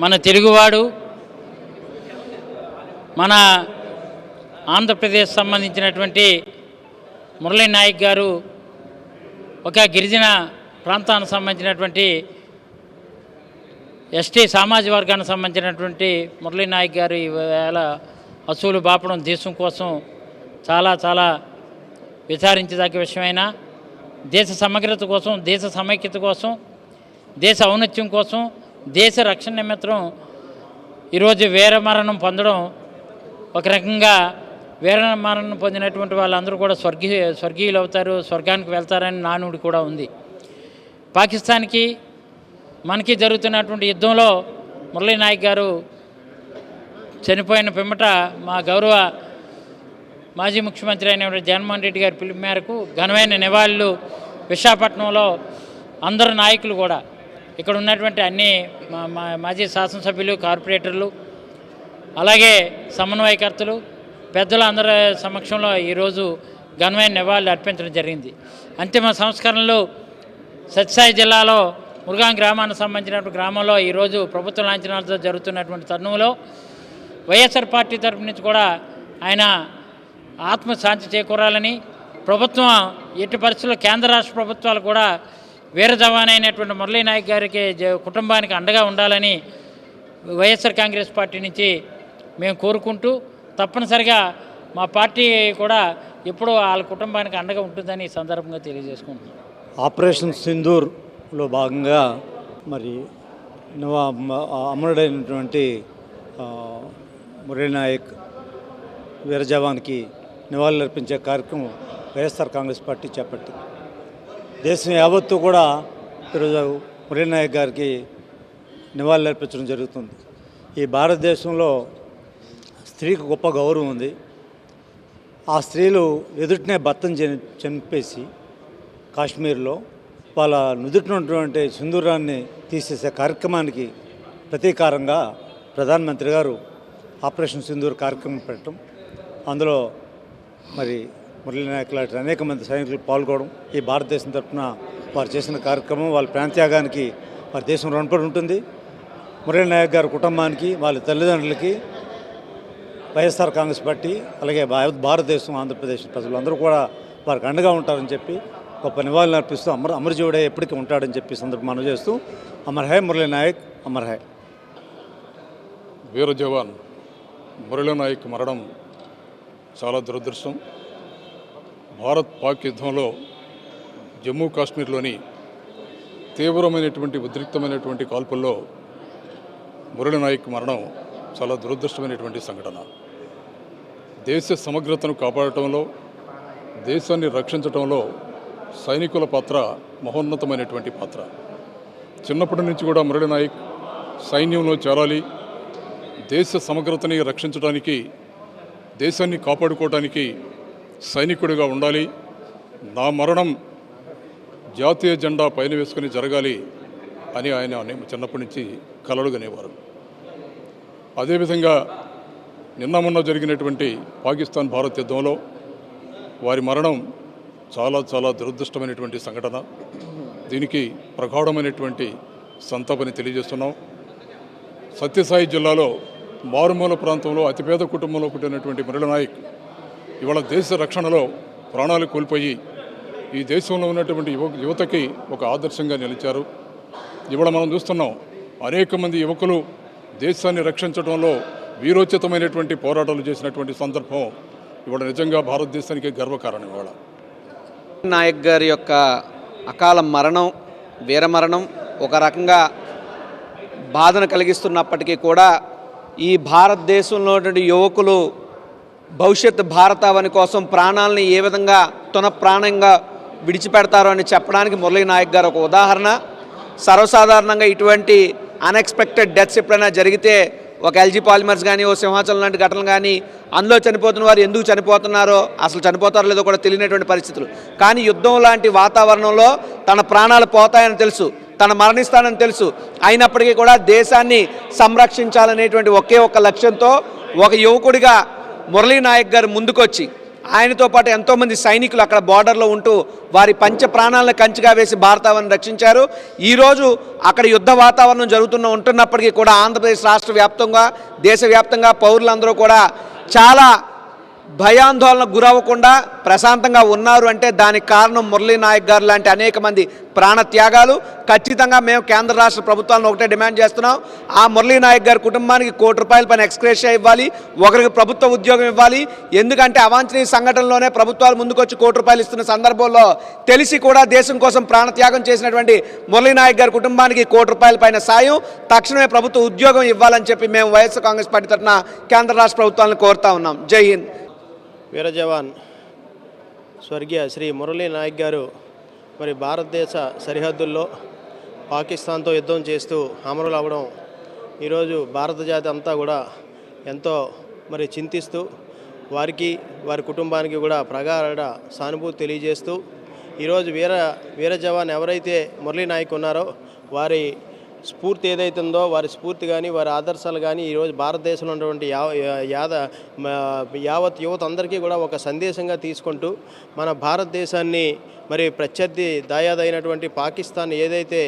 మన తెలుగువాడు, మన ఆంధ్రప్రదేశ్ సంబంధించినటువంటి మురళీ నాయక్ గారు ఒక గిరిజన ప్రాంతానికి సంబంధించినటువంటి ఎస్టీ సామాజిక వర్గానికి సంబంధించినటువంటి మురళీ నాయక్ గారు ఈవేళ అసూలు బాపడం దేశం కోసం చాలా చాలా విచారించదగ్గ విషయమైన దేశ సమగ్రత కోసం, దేశ సమైక్యత కోసం, దేశ ఔన్నత్యం కోసం, దేశ రక్షణ నిమిత్తం ఈరోజు వీరమరణం పొందడం ఒక రకంగా వీరమరణం పొందినటువంటి వాళ్ళందరూ కూడా స్వర్గీయులు అవుతారు, స్వర్గానికి వెళ్తారని నానుడి కూడా ఉంది. పాకిస్తాన్కి మనకి జరుగుతున్నటువంటి యుద్ధంలో మురళీ నాయక్ గారు చనిపోయిన పిమ్మట మా గౌరవ మాజీ ముఖ్యమంత్రి అయిన జగన్మోహన్ రెడ్డి గారి పిలుపు మేరకు ఘనమైన నివాళులు విశాఖపట్నంలో అందరు నాయకులు కూడా, ఇక్కడ ఉన్నటువంటి అన్ని మాజీ శాసనసభ్యులు, కార్పొరేటర్లు, అలాగే సమన్వయకర్తలు, పెద్దలు అందరి సమక్షంలో ఈరోజు ఘనమైన నివాళులు అర్పించడం జరిగింది. అంతిమ సంస్కరణలు సత్యసాయి జిల్లాలో మురుగాం గ్రామానికి సంబంధించినటువంటి గ్రామంలో ఈరోజు ప్రభుత్వ లాంఛనాలతో జరుగుతున్నటువంటి తరుణంలో వైఎస్ఆర్ పార్టీ తరఫు నుంచి కూడా ఆయన ఆత్మశాంతి చేకూరాలని, ప్రభుత్వం ఎట్టి పరిస్థితుల్లో కేంద్ర రాష్ట్ర ప్రభుత్వాలు కూడా వీర జవాన్ అయినటువంటి మురళీ నాయక్ గారికి కుటుంబానికి అండగా ఉండాలని వైఎస్ఆర్ కాంగ్రెస్ పార్టీ నుంచి మేము కోరుకుంటూ, తప్పనిసరిగా మా పార్టీ కూడా ఎప్పుడూ వాళ్ళ కుటుంబానికి అండగా ఉంటుందని ఈ సందర్భంగా తెలియజేసుకుంటున్నాం. ఆపరేషన్ సింధూర్లో భాగంగా మరి అమరుడైనటువంటి మురళీ నాయక్ వీర జవాన్కి నివాళులర్పించే కార్యక్రమం వైఎస్ఆర్ కాంగ్రెస్ పార్టీ చేపట్టింది. దేశం యావత్తు కూడా ఈరోజు మురళీ నాయక్ గారికి నివాళులర్పించడం జరుగుతుంది. ఈ భారతదేశంలో స్త్రీకి గొప్ప గౌరవం ఉంది. ఆ స్త్రీలు ఎదుటినే భర్తను చంపేసి కాశ్మీర్లో వాళ్ళ నుదుటినటువంటి సింధూరాన్ని తీసేసే కార్యక్రమానికి ప్రతీకారంగా ప్రధానమంత్రి గారు ఆపరేషన్ సింధూర్ కార్యక్రమం పెట్టడం, అందులో మరి మురళీ నాయక్ లాంటి అనేక మంది సైనికులు పాల్గొనడం, ఈ భారతదేశం తరఫున వారు చేసిన కార్యక్రమం, వాళ్ళ ప్రాంత్యాగానికి వారి దేశం రుణపడి ఉంటుంది. మురళీ నాయక్ గారి కుటుంబానికి, వాళ్ళ తల్లిదండ్రులకి వైఎస్ఆర్ కాంగ్రెస్ పార్టీ, అలాగే భారతదేశం, ఆంధ్రప్రదేశ్ ప్రజలందరూ కూడా వారికి అండగా ఉంటారని చెప్పి గొప్ప నివాళులు అర్పిస్తూ అమరజీవుడే ఎప్పటికీ ఉంటాడని చెప్పి సందర్భం మనం చేస్తూ అమర్ హై మురళీ నాయక్, అమర్ హై. వీర జవాన్ మురళీ నాయక్ మరణం చాలా దురదృష్టం. భారత్ పాక్ యుద్ధంలో జమ్మూ కాశ్మీర్లోని తీవ్రమైనటువంటి ఉద్రిక్తమైనటువంటి కాల్పుల్లో మురళీ నాయక్ మరణం చాలా దురదృష్టమైనటువంటి సంఘటన. దేశ సమగ్రతను కాపాడటంలో, దేశాన్ని రక్షించడంలో సైనికుల పాత్ర మహోన్నతమైనటువంటి పాత్ర. చిన్నప్పటి నుంచి కూడా మురళీ నాయక్ సైన్యంలో చేరాలి, దేశ సమగ్రతని రక్షించడానికి, దేశాన్ని కాపాడుకోవడానికి సైనికుడిగా ఉండాలి, నా మరణం జాతీయ జెండా పైన వేసుకుని జరగాలి అని ఆయన చిన్నప్పటి నుంచి కలలు కనేవారు. అదేవిధంగా నిన్న మొన్న జరిగినటువంటి పాకిస్తాన్ భారత్ యుద్ధంలో వారి మరణం చాలా చాలా దురదృష్టమైనటువంటి సంఘటన. దీనికి ప్రగాఢమైనటువంటి సంతాపని తెలియజేస్తున్నాం. సత్యసాయి జిల్లాలో మారుమూల ప్రాంతంలో అతిపేద కుటుంబంలో పుట్టినటువంటి మురళీ నాయక్ ఇవాళ దేశ రక్షణలో ప్రాణాలు కోల్పోయి ఈ దేశంలో ఉన్నటువంటి యువతకి ఒక ఆదర్శంగా నిలిచారు. ఇవాళ మనం చూస్తున్నాం, అనేక మంది యువకులు దేశాన్ని రక్షించడంలో వీరోచితమైనటువంటి పోరాటాలు చేసినటువంటి సందర్భం ఇవాళ నిజంగా భారతదేశానికి గర్వకారణం. ఇవాళ నాయక్ గారి యొక్క అకాల మరణం, వీరమరణం ఒక రకంగా బాధను కలిగిస్తున్నప్పటికీ కూడా ఈ భారతదేశంలో యువకులు భవిష్యత్ భారతావని కోసం ప్రాణాలని ఏ విధంగా ప్రాణంగా విడిచిపెడతారో అని చెప్పడానికి మురళీ నాయక్ గారు ఒక ఉదాహరణ. సర్వసాధారణంగా ఇటువంటి అన్ఎక్స్పెక్టెడ్ డెత్స్ ఎప్పుడైనా జరిగితే ఒక ఎల్జీ పాలిమర్స్ కానీ, ఓ సింహాచలం లాంటి ఘటనలు కానీ, అందులో చనిపోతున్న వారు ఎందుకు చనిపోతున్నారో, అసలు చనిపోతారో లేదో కూడా తెలియనటువంటి పరిస్థితులు. కానీ యుద్ధం లాంటి వాతావరణంలో తన ప్రాణాలు పోతాయని తెలుసు, తను మరణిస్తానని తెలుసు, అయినప్పటికీ కూడా దేశాన్ని సంరక్షించాలనేటువంటి ఒకే ఒక లక్ష్యంతో ఒక యువకుడిగా మురళీ నాయక్ గారు ముందుకొచ్చి ఆయనతో పాటు ఎంతోమంది సైనికులు అక్కడ బార్డర్లో ఉంటూ వారి పంచ ప్రాణాలను కంచిగా వేసి భారతావని రక్షించారు. ఈరోజు అక్కడ యుద్ధ వాతావరణం ఉంటున్నప్పటికీ కూడా ఆంధ్రప్రదేశ్ రాష్ట్ర వ్యాప్తంగా దేశవ్యాప్తంగా పౌరులందరూ కూడా చాలా భయాందోళనకు గురవ్వకుండా ప్రశాంతంగా ఉన్నారు అంటే దానికి కారణం మురళీ నాయక్ గారు లాంటి అనేక మంది ప్రాణత్యాగాలు. ఖచ్చితంగా మేము కేంద్ర రాష్ట్ర ప్రభుత్వాలను ఒకటే డిమాండ్ చేస్తున్నాం, ఆ మురళీ నాయక్ గారి కుటుంబానికి ₹1 కోటి పైన ఎక్స్గ్రేషియా ఇవ్వాలి, ఒకరికి ప్రభుత్వ ఉద్యోగం ఇవ్వాలి. ఎందుకంటే అవాంఛనీయ సంఘటనలోనే ప్రభుత్వాలు ముందుకొచ్చి ₹1 కోటి ఇస్తున్న సందర్భంలో తెలిసి కూడా దేశం కోసం ప్రాణత్యాగం చేసినటువంటి మురళీ నాయక్ గారి కుటుంబానికి ₹1 కోటి పైన సాయం, తక్షణమే ప్రభుత్వ ఉద్యోగం ఇవ్వాలని చెప్పి మేము వైఎస్ఆర్ కాంగ్రెస్ పార్టీ తరఫున కేంద్ర రాష్ట్ర ప్రభుత్వాలను కోరుతా ఉన్నాం. జై హింద్. వీర జవాన్ స్వర్గీయ శ్రీ మురళీ నాయక్ గారు మరి భారతదేశ సరిహద్దుల్లో పాకిస్తాన్తో యుద్ధం చేస్తూ అమరులు అవ్వడం ఈరోజు భారత జాతి అంతా కూడా ఎంతో మరి చింతిస్తూ వారికి వారి కుటుంబానికి కూడా ప్రగాఢ సానుభూతి తెలియజేస్తూ ఈరోజు వీర జవాన్ ఎవరైతే మురళీ నాయక్ ఉన్నారో వారి స్ఫూర్తి ఏదైతే ఉందో వారి స్ఫూర్తి కానీ వారి ఆదర్శాలు కానీ ఈరోజు భారతదేశంలో ఉన్నటువంటి యావత్ యువత అందరికీ కూడా ఒక సందేశంగా తీసుకుంటూ మన భారతదేశాన్ని మరి ప్రత్యర్థి దాయాదైనటువంటి పాకిస్తాన్ ఏదైతే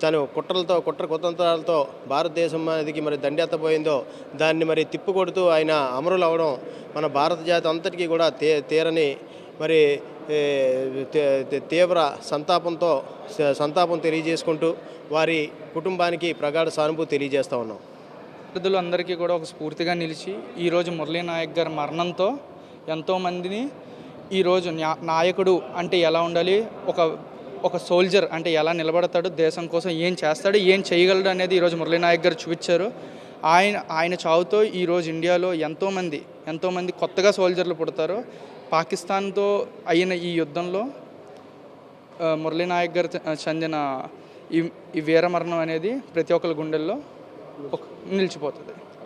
తను కుట్ర కుతంత్రాలతో భారతదేశం మీదకి మరి దండెత్తపోయిందో దాన్ని మరి తిప్పికొడుతూ ఆయన అమరులు అవడం మన భారత జాతి అంతటికీ కూడా తీరని మరి తీవ్ర సంతాపం తెలియజేసుకుంటూ వారి కుటుంబానికి ప్రగాఢ సానుభూతి తెలియజేస్తూ ఉన్నాం. విద్యార్థులందరికీ కూడా ఒక స్ఫూర్తిగా నిలిచి ఈరోజు మురళీ నాయక్ గారి మరణంతో ఎంతోమందిని ఈరోజు నాయకుడు అంటే ఎలా ఉండాలి, ఒక సోల్జర్ అంటే ఎలా నిలబడతాడు, దేశం కోసం ఏం చేస్తాడు, ఏం చేయగలడు అనేది ఈరోజు మురళీ నాయక్ గారు చూపించారు. ఆయన చావుతో ఈరోజు ఇండియాలో ఎంతోమంది కొత్తగా సోల్జర్లు పుడతారు. పాకిస్తాన్తో అయిన ఈ యుద్ధంలో మురళీ నాయక్ గారు చెందిన ఈ వీరమరణం అనేది ప్రతి ఒక్కరి గుండెల్లో నిలిచిపోతుంది.